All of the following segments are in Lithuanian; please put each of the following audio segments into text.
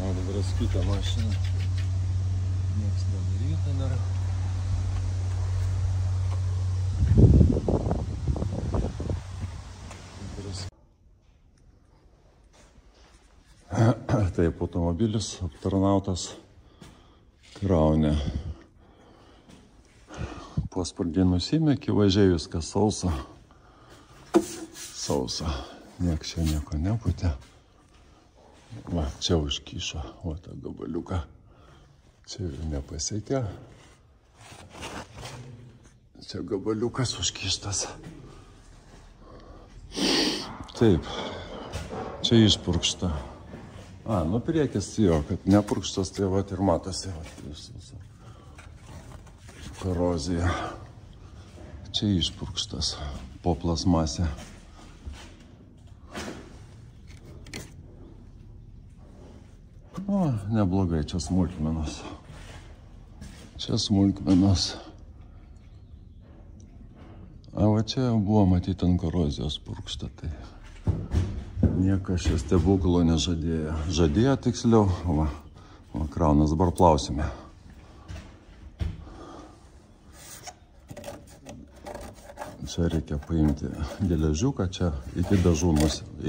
Atdraskyta mašina. Nieks nedaryta nėra. Taip, automobilis aptarnautas kraunė. Paspardį nusimė, akivaizdžiai viskas sausa. Sausa. Nieks čia nieko neputė. Va, čia užkyšo. Va, tą gabaliuką. Čia ir nepasiekė. Čia gabaliukas užkyštas. Taip. Čia išpurkšta. Nu priekis jo, kad nepurkštas, tai va ir matosi. Korozija. Čia išpurkštas po plasmasė. Neblogai, čia smulkmenos. Čia smulkmenos. Va čia buvo matyti ant korozijos purkšta, tai niekas čia stebuklo nežadėjo. Žadėjo tiksliau. Va, kraunas, dabar plausime. Čia reikia paimti geležiuką, čia iki dažų,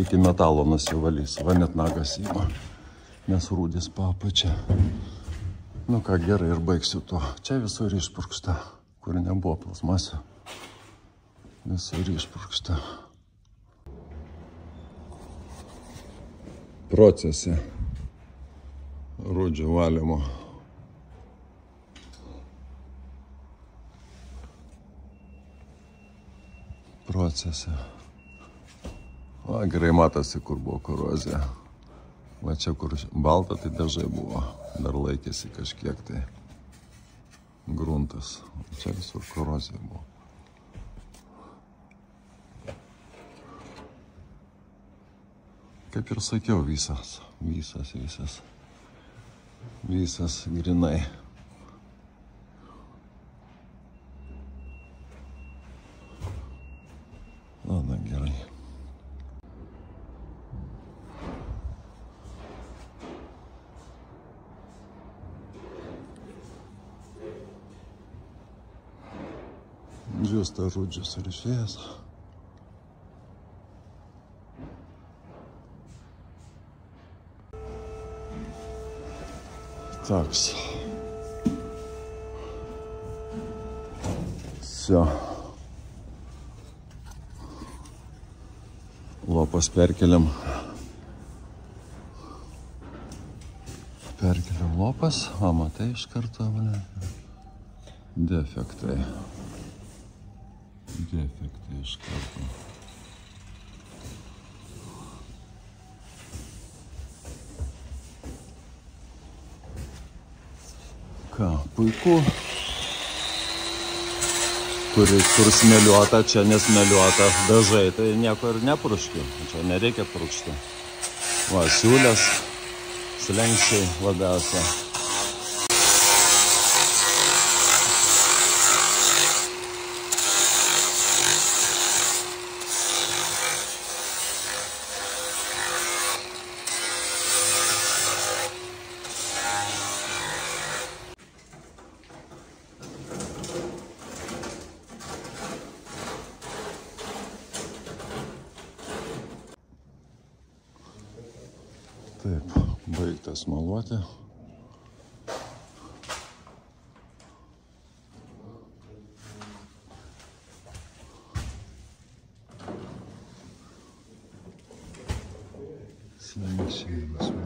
iki metalo nusivalys. Va, net nagas įma, nes rūdis papačia. Nu ką, gerai, ir baigsiu to. Čia visur išpurkšta, kur nebuvo plasmasio. Visur išpurkšta. Procese rūdžių valymo. Procese. Gerai matosi, kur buvo korozija. Va čia, kur balta, tai dažai buvo. Dar laikėsi kažkiek tai gruntas. Čia visur korozija buvo. Kaip ir sakiau, visas grinai. Na, gerai. Džiusta rūdžius ir išėjęs. Taks. Все. Lopas perkeliam. Perkeliam lopas. Matai iš karto. Defektai. Defektai iš karto. Ką, puiku. Kur smėliuota, čia nesmėliuota dažai, tai nieko ir nepurkšti. Čia nereikia purkšti. Va, siūlės, slenkščiai labiausia. Taip, baigtas maluoti. Slenkščiai.